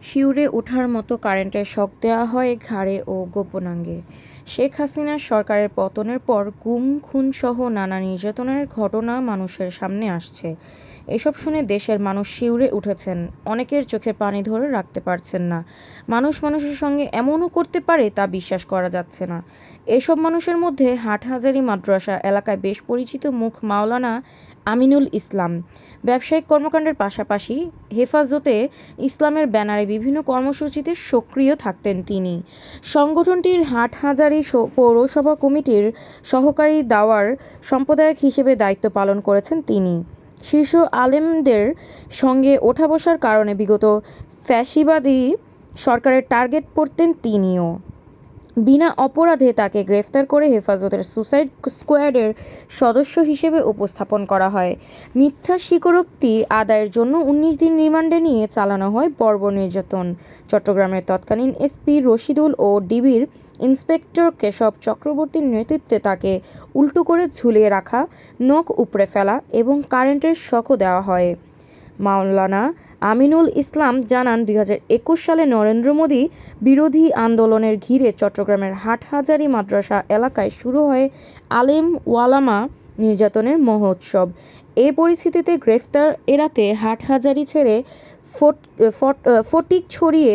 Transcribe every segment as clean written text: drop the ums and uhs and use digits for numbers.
শিউরে ওঠার মতো কারেন্টের শক দেওয়া হয় ঘাড়ে ও গোপনাঙ্গে। শেখ হাসিনার সরকারের পতনের পর গুম খুনসহ নানা নির্যাতনের ঘটনা মানুষের সামনে আসছে। এসব শুনে দেশের মানুষ শিউরে উঠেছেন, অনেকের চোখে পানি ধরে রাখতে পারছেন না। মানুষ মানুষের সঙ্গে এমনও করতে পারে তা বিশ্বাস করা যাচ্ছে না। এসব মানুষের মধ্যে হাটহাজারী মাদ্রাসা এলাকায় বেশ পরিচিত মুখ মাওলানা আমিনুল ইসলাম। ব্যবসায়িক কর্মকাণ্ডের পাশাপাশি হেফাজতে ইসলামের ব্যানারে বিভিন্ন কর্মসূচিতে সক্রিয় থাকতেন তিনি। সংগঠনটির হাটহাজারী পৌরসভা কমিটির সহকারী দাওয়ার সম্পাদক হিসেবে দায়িত্ব পালন করেছেন তিনি। শীর্ষ আলেমদের সঙ্গে ওঠা-বসার কারণে বিগত ফ্যাসিবাদী সরকারের টার্গেট পড়তেন তিনিও। বিনা অপরাধে তাকে গ্রেফতার করে হেফাজতের সুসাইড স্কোয়াডের সদস্য হিসেবে উপস্থাপন করা হয়। মিথ্যা স্বীকারোক্তি আদায়ের জন্য ১৯ দিন রিমান্ডে নিয়ে চালানো হয় বর্বর নির্যাতন। চট্টগ্রামের তৎকালীন এসপি রশিদুল ও ডিবির ইন্সপেক্টর কেশব চক্রবর্তীর নেতৃত্বে তাকে উল্টো করে ঝুলিয়ে রাখা, নখ উপড়ে ফেলা এবং কারেন্টের শকও দেওয়া হয়। মাওলানা আমিনুল ইসলাম জানান, ২০২১ সালে নরেন্দ্র মোদি বিরোধী আন্দোলনের ঘিরে চট্টগ্রামের হাটহাজারী মাদ্রাসা এলাকায় শুরু হয় আলেম ওলামা নির্যাতনের মহোৎসব। এ পরিস্থিতিতে গ্রেফতার এড়াতে হাটহাজারী ছেড়ে ফটিকছড়িয়ে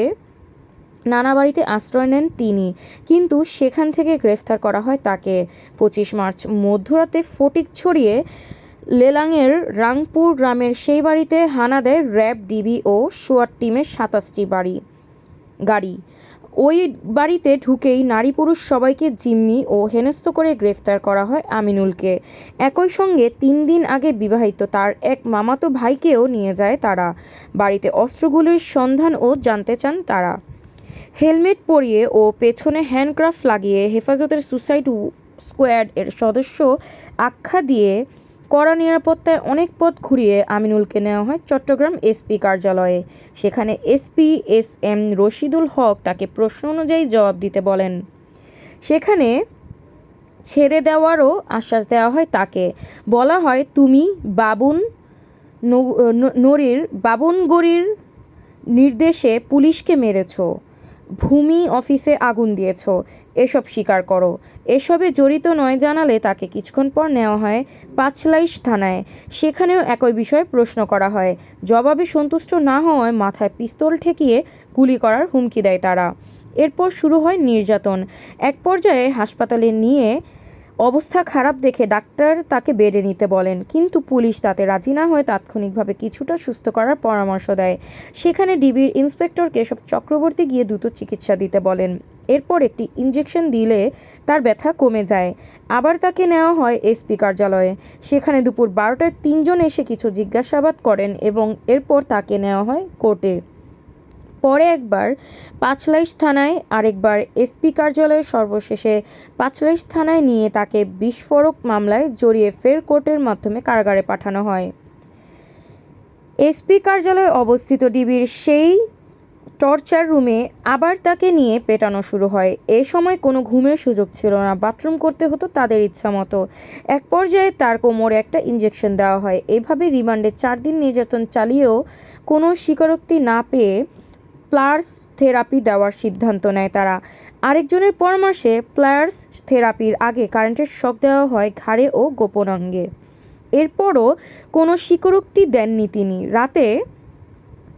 নানা বাড়িতে আশ্রয় নেন তিনি, কিন্তু সেখান থেকে গ্রেফতার করা হয় তাকে। ২৫ মার্চ মধ্যরাতে ফটিকছড়িয়ে লেলাংয়ের রাংপুর গ্রামের সেই বাড়িতে হানা দেয় র্যাব, ডিবি ও সোয়াট টিমের ২৭টি গাড়ি। ওই বাড়িতে ঢুকেই নারী-পুরুষ সবাইকে জিম্মি ও হেনস্থ করে গ্রেফতার করা হয় আমিনুলকে। একই সঙ্গে ৩ দিন আগে বিবাহিত তার এক মামাতো ভাইকেও নিয়ে যায় তারা। বাড়িতে অস্ত্রগুলির সন্ধানও জানতে চান তারা। হেলমেট পরিয়ে ও পেছনে হ্যান্ডকাফ লাগিয়ে হেফাজতের সুসাইড স্কোয়াড এর সদস্য আখ্যা দিয়ে কড়া নিরাপত্তায় অনেক পথ ঘুরিয়ে আমিনুলকে নেওয়া হয় চট্টগ্রাম এসপি কার্যালয়ে। সেখানে এসপি এস এম রশিদুল হক তাকে প্রশ্ন অনুযায়ী জবাব দিতে বলেন। সেখানে ছেড়ে দেওয়ারও আশ্বাস দেওয়া হয় তাকে। বলা হয়, তুমি বাবুনগরীর নির্দেশে পুলিশকে মেরেছ, ভূমি অফিসে আগুন দিয়েছ, এসব স্বীকার করো। এসবে জড়িত নয় জানালে তাকে কিছুক্ষণ পর নেওয়া হয় পাঁচলাইশ থানায়। সেখানেও একই বিষয়ে প্রশ্ন করা হয়। জবাবে সন্তুষ্ট না হওয়ায় মাথায় পিস্তল ঠেকিয়ে গুলি করার হুমকি দেয় তারা। এরপর শুরু হয় নির্যাতন। এক পর্যায়ে হাসপাতালে নিয়ে অবস্থা খারাপ দেখে ডাক্তার তাকে বেডে নিতে বলেন, কিন্তু পুলিশ তাতে রাজি না হয়ে তাৎক্ষণিকভাবে কিছুটা সুস্থ করার পরামর্শ দেয়। সেখানে ডিবির ইন্সপেক্টর কেশব চক্রবর্তী গিয়ে দ্রুত চিকিৎসা দিতে বলেন। এরপর একটি ইনজেকশন দিলে তার ব্যথা কমে যায়। আবার তাকে নেওয়া হয় এসপি কার্যালয়ে। সেখানে দুপুর ১২টায় ৩ জন এসে কিছু জিজ্ঞাসাবাদ করেন এবং এরপর তাকে নেওয়া হয় কোর্টে। পরে একবার পাঁচলাইশ থানায়, আরেকবার এসপি কার্যালয়ে, সর্বশেষে পাঁচলাইশ থানায় নিয়ে তাকে বিস্ফোরক মামলায় জড়িয়ে ফের কোর্টের মাধ্যমে কারাগারে পাঠানো হয়। এসপি কার্যালয়ে অবস্থিত ডিবির সেই টর্চার রুমে আবার তাকে নিয়ে পেটানো শুরু হয়। এ সময় কোনো ঘুমের সুযোগ ছিল না, বাথরুম করতে হতো তাদের ইচ্ছামতো। এক পর্যায়ে তার কোমরে একটা ইনজেকশন দেওয়া হয়। এভাবে রিমান্ডে ৪ দিন নির্যাতন চালিয়েও কোনো স্বীকারোক্তি না পেয়ে প্লায়ার্স থেরাপি দেওয়ার সিদ্ধান্ত নেয় তারা। আরেকজনের পরামর্শে প্লায়ার্স থেরাপির আগে কারেন্টের শক দেওয়া হয় ঘাড়ে ও গোপনাঙ্গে। এরপরও কোনো স্বীকারোক্তি দেননি তিনি।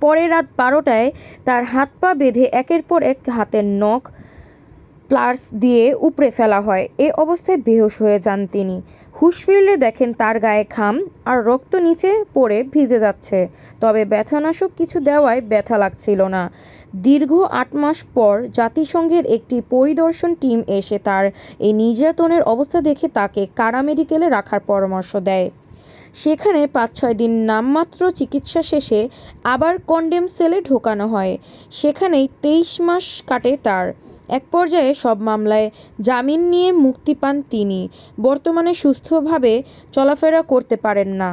পরে রাত ১২টায় তার হাত পা বেঁধে একের পর এক হাতের নখ প্লায়ার্স দিয়ে উপড়ে ফেলা হয়। এ অবস্থায় বেহুঁশ হয়ে যান তিনি। হুঁশ ফিরলে দেখেন তার গায়ে ঘাম আর রক্ত নিচে পড়ে ভিজে যাচ্ছে, তবে ব্যথানাশক কিছু দেওয়ায় ব্যথা লাগছিল না। দীর্ঘ ৮ মাস পর জাতিসংঘের একটি পরিদর্শন টিম এসে তার এই নির্যাতনের অবস্থা দেখে তাকে কারা মেডিকেলে রাখার পরামর্শ দেয়। সেখানে ৫-৬ দিন নামমাত্র চিকিৎসা শেষে আবার কনডেম সেলে ঢোকানো হয়। সেখানেই ২৩ মাস কাটে তার। এক পর্যায়ে সব মামলায় জামিন নিয়ে মুক্তি পান তিনি। বর্তমানে সুস্থভাবে চলাফেরা করতে পারেন না।